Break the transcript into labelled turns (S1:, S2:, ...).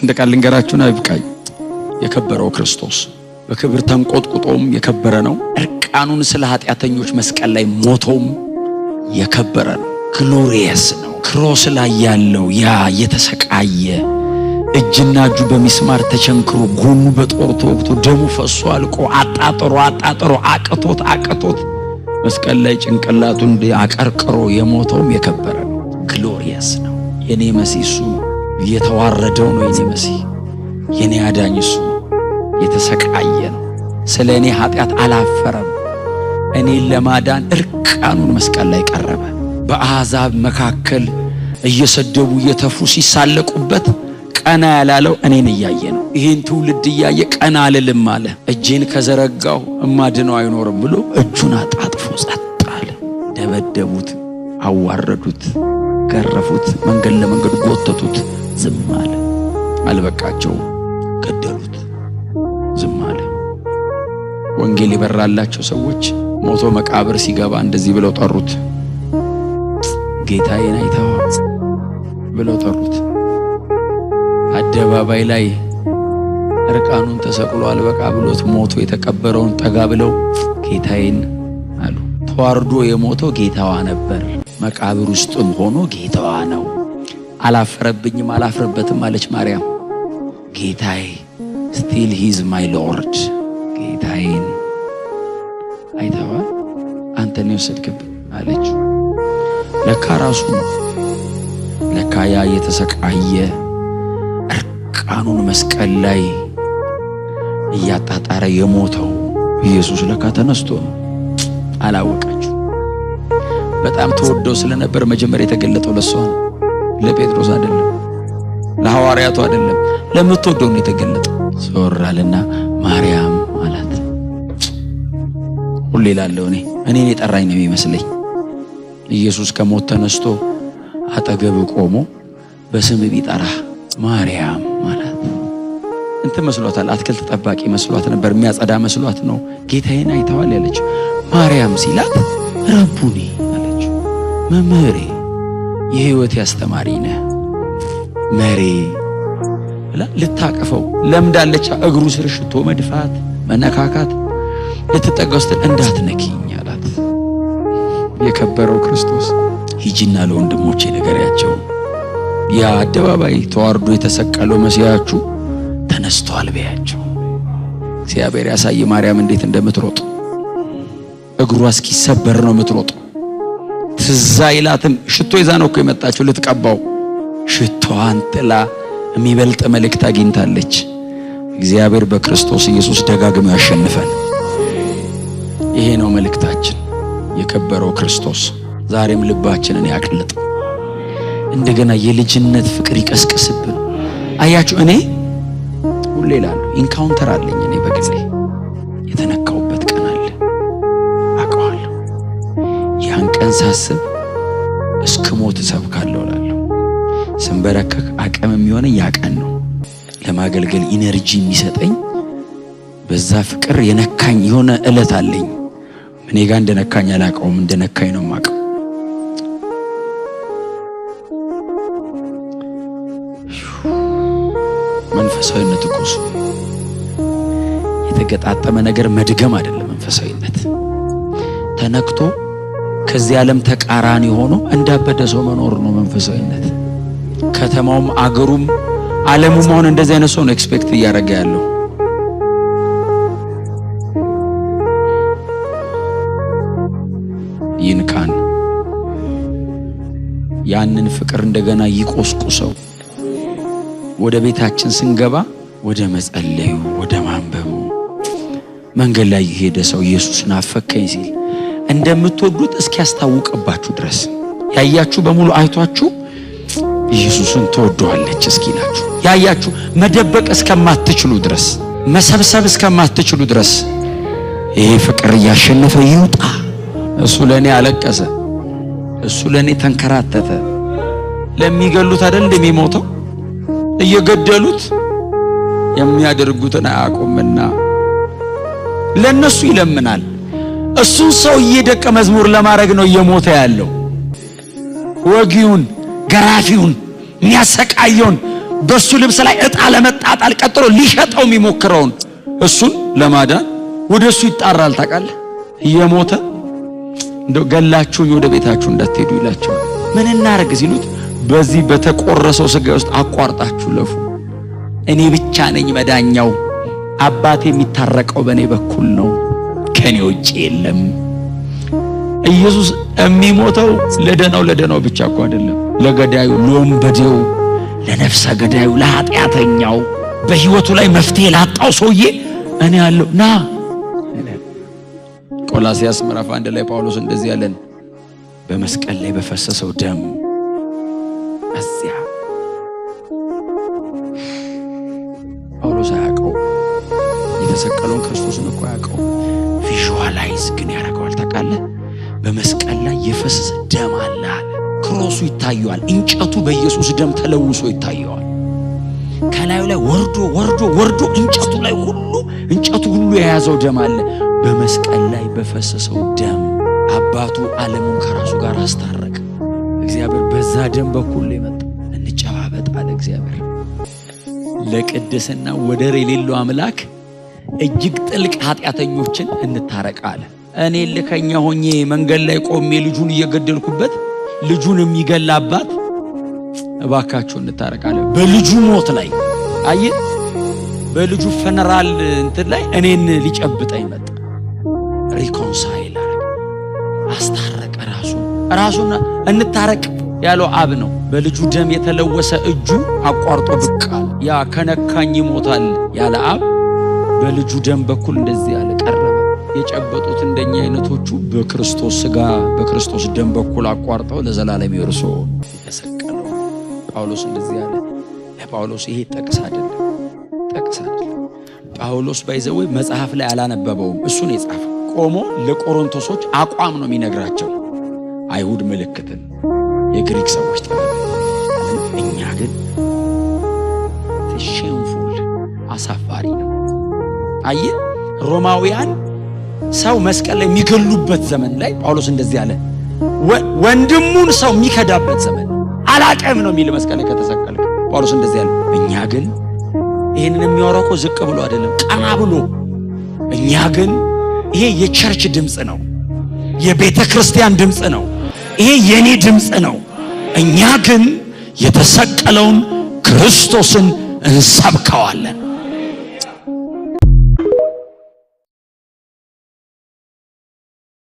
S1: አንድ ቃል ልንገራችሁና ይብቃኝ። የከበረው ክርስቶስ በክብር ተንቆጥቁጦም የከበረ ነው። እርቃኑን ስለ ኃጢአተኞች መስቀል ላይ ሞቶም የከበረ ነው። ግሎሪየስ ነው። ክሮስ ላይ ያለው ያ የተሰቃየ እጅና እጁ በሚስማር ተቸንክሮ ጎኑ በጦር ተወግቶ ደሙ ፈሶ አልቆ አጣጥሮ አቅቶት መስቀል ላይ ጭንቅላቱን አቀርቅሮ የሞተውም የከበረ ነው። ግሎሪየስ ነው። የኔ መሲህ እሱ ነው። የተዋረደው ነው የኔ መሲህ። የኔ አዳኝ እሱ ነው። የተሰቃየ ነው። ስለ እኔ ኃጢአት አላፈረም። እኔን ለማዳን እርቃኑን መስቀል ላይ ቀረበ። በአሕዛብ መካከል እየሰደቡ እየተፉ ሲሳለቁበት ቀና ያላለው እኔን እያየ ነው። ይሄን ትውልድ እያየ ቀና አልልም አለ። እጄን ከዘረጋው እማድነው አይኖርም ብሎ እጁን አጣጥፎ ጸጥ አለ። ደበደቡት፣ አዋረዱት፣ ገረፉት፣ መንገድ ለመንገድ ጎተቱት፣ ዝም አለ። አልበቃቸው፣ ገደሉት፣ ዝም አለ። ወንጌል የበራላቸው ሰዎች ሞቶ መቃብር ሲገባ እንደዚህ ብለው ጠሩት፣ ጌታዬን አይተኸዋል ብለው ጠሩት። አደባባይ ላይ እርቃኑን ተሰቅሎ አልበቃ ብሎት ሞቶ የተቀበረውን ጠጋ ብለው ጌታዬን አሉ። ተዋርዶ የሞተው ጌታዋ ነበር። መቃብር ውስጥም ሆኖ ጌታዋ ነው። አላፈረብኝም አላፍረበትም አለች ማርያም። ጌታዬ ስቲል ሂዝ ማይ ሎርድ። ጌታዬን አይተኸዋል? አንተ ነው የወሰድክብኝ አለች። ለካ ራሱ ነው። ለካ ያ የተሰቃየ እርቃኑን መስቀል ላይ እያጣጣረ የሞተው ኢየሱስ ለካ ተነስቶ ነው። አላወቀችው። በጣም ተወደው ስለነበር መጀመሪያ የተገለጠው ለሷ ነው። ለጴጥሮስ አይደለም፣ ለሐዋርያቱ አይደለም፣ ለምትወደው ነው የተገለጠው። ዞራልና ማርያም አላት። ሁሌ እላለሁ እኔን የጠራኝ ነው የሚመስለኝ። ኢየሱስ ከሞት ተነስቶ አጠገብ ቆሞ በስም ቢጠራ ማርያም ማለት እንትን መስሏታል። አትክልት ጠባቂ መስሏት ነበር። የሚያጸዳ መስሏት ነው ጌታዬን አይተዋል ያለችው። ማርያም ሲላት ረቡኒ አለችው። መምህሬ፣ የሕይወት አስተማሪ ነህ፣ መሬ ብላ ልታቀፈው ለምዳለች። እግሩ ስር ሽቶ መድፋት መነካካት ልትጠጋው ስትል እንዳትነኪኝ አላት። የከበረው ክርስቶስ ሂጂና ለወንድሞቼ ንገሪያቸው፣ ያ አደባባይ ተዋርዶ የተሰቀለው መሲያችሁ ተነስቷል በያቸው። እግዚአብሔር ያሳይ ማርያም እንዴት እንደምትሮጥ። እግሯ እስኪሰበር ነው የምትሮጥ። ትዝ አይላትም። ሽቶ ይዛ ነው እኮ የመጣችው ልትቀባው። ሽቶዋን ጥላ የሚበልጥ መልእክት አግኝታለች። እግዚአብሔር በክርስቶስ ኢየሱስ ደጋግሞ ያሸንፈን። ይሄ ነው መልእክታችን። የከበረው ክርስቶስ ዛሬም ልባችንን ያቅልጥ። እንደገና የልጅነት ፍቅር ይቀስቅስብን። አያችሁ እኔ ሁሌ እላለሁ ኢንካውንተር አለኝ። እኔ በግሌ የተነካውበት ቀን አለ አውቀዋለሁ። ያን ቀን ሳስብ እስክሞት እሰብካለሁ እላለሁ። ስንበረከክ አቅም የሚሆነኝ ያ ቀን ነው። ለማገልገል ኢነርጂ የሚሰጠኝ በዛ ፍቅር የነካኝ የሆነ ዕለት አለኝ። እኔ ጋር እንደነካኝ አላውቀውም፣ እንደነካኝ ነው የማውቀው። መንፈሳዊነት እኮ የተገጣጠመ ነገር መድገም አይደለም። መንፈሳዊነት ተነክቶ ከዚህ ዓለም ተቃራኒ ሆኖ እንዳበደ ሰው መኖር ነው መንፈሳዊነት። ከተማውም አገሩም ዓለሙም አሁን እንደዚህ አይነት ሰው ነው ኤክስፔክት እያደረገ ያለው። ይንካን፣ ያንን ፍቅር እንደገና ይቆስቁሰው። ወደ ቤታችን ስንገባ ወደ መጸለዩ ወደ ማንበቡ መንገድ ላይ የሄደ ሰው ኢየሱስን አፈከኝ ሲል እንደምትወዱት እስኪያስታውቅባችሁ ድረስ ያያችሁ በሙሉ አይቷችሁ ኢየሱስን ትወደዋለች እስኪላችሁ ያያችሁ መደበቅ እስከማትችሉ ድረስ መሰብሰብ እስከማትችሉ ድረስ ይሄ ፍቅር እያሸነፈ ይውጣ። እሱ ለኔ አለቀሰ፣ እሱ ለኔ ተንከራተተ። ለሚገሉት አይደል እንደሚሞተው እየገደሉት የሚያደርጉትን አያውቁምና ለነሱ ይለምናል። እሱን ሰውዬ ደቀ መዝሙር ለማድረግ ነው እየሞተ ያለው። ወጊውን፣ ገራፊውን፣ የሚያሰቃየውን በሱ ልብስ ላይ ዕጣ ለመጣጣል ቀጥሎ ሊሸጠው የሚሞክረውን እሱን ለማዳን ወደሱ ይጣራል። ታውቃለህ? እየሞተ እንደው ገላችሁኝ ወደ ቤታችሁ እንዳትሄዱ ይላቸዋል። ምን እናርግ ሲሉት በዚህ በተቆረሰው ሥጋ ውስጥ አቋርጣችሁ ለፉ፣ እኔ ብቻ ነኝ መዳኛው፣ አባቴ የሚታረቀው በእኔ በኩል ነው፣ ከኔ ውጭ የለም። ኢየሱስ የሚሞተው ለደናው ብቻ እኮ አይደለም፣ ለገዳዩ፣ ለወንበዴው፣ ለነፍሰ ገዳዩ፣ ለኃጢአተኛው፣ በህይወቱ ላይ መፍትሄ ላጣው ሰውዬ እኔ ያለው ና። ቆላስይስ ምዕራፍ 1 ላይ ጳውሎስ እንደዚህ ያለን በመስቀል ላይ በፈሰሰው ደም አዚያ ጳውሎስ ያውቀው የተሰቀለውን ክርስቶስን እኮ ያውቀው ቪዥዋላይዝ ግን ያደርገዋል። ታውቃለህ? በመስቀል ላይ የፈሰሰ ደም አለ። ክሮሱ ይታየዋል። እንጨቱ በኢየሱስ ደም ተለውሶ ይታየዋል። ከላዩ ላይ ወርዶ እንጨቱ ሁሉ የያዘው ደም አለ። በመስቀል ላይ በፈሰሰው ደም አባቱ ዓለሙን ከራሱ ጋር አስታረቀ። እግዚአብሔር በዛ ደም በኩል የመጣ እንጨባበጥ አለ። እግዚአብሔር ለቅድስና ወደር የሌለው አምላክ እጅግ ጥልቅ ኃጢአተኞችን እንታረቅ አለ። እኔ ልከኛ ሆኜ መንገድ ላይ ቆሜ ልጁን እየገደልኩበት ልጁን የሚገል አባት እባካችሁ እንታረቅ አለ። በልጁ ሞት ላይ አየህ፣ በልጁ ፈነራል እንትን ላይ እኔን ሊጨብጠኝ መጣ። ሪኮንሳይል አስታረቀ። ራሱን እንታረቅ ያለው አብ ነው። በልጁ ደም የተለወሰ እጁ አቋርጦ ብቃል ያ ከነካኝ ይሞታል ያለ አብ በልጁ ደም በኩል እንደዚህ ያለ ቀረበ። የጨበጡት እንደኛ አይነቶቹ በክርስቶስ ሥጋ በክርስቶስ ደም በኩል አቋርጠው ለዘላለም ይወርሱ የተሰቀለው ጳውሎስ እንደዚህ ያለ። ለጳውሎስ ይሄ ጠቅስ አይደለም። ጳውሎስ ባይዘው መጽሐፍ ላይ አላነበበውም። እሱን የጻፈው ቆሞ ለቆሮንቶሶች አቋም ነው የሚነግራቸው። አይሁድ ምልክትን፣ የግሪክ ሰዎች ጥበብ፣ እኛ ግን ሼምፉል አሳፋሪ ነው። አየህ፣ ሮማውያን ሰው መስቀል ላይ የሚገሉበት ዘመን ላይ ጳውሎስ እንደዚህ አለ። ወንድሙን ሰው የሚከዳበት ዘመን አላቀም ነው የሚል መስቀል ላይ ከተሰቀለ ጳውሎስ እንደዚህ አለ። እኛ ግን ይሄንን የሚያወራው ዝቅ ብሎ አይደለም፣ ቀና ብሎ እኛ ግን ይሄ የቸርች ድምጽ ነው፣ የቤተ ክርስቲያን ድምጽ ነው፣ ይሄ የኔ ድምጽ ነው። እኛ ግን የተሰቀለውን ክርስቶስን እንሰብከዋለን።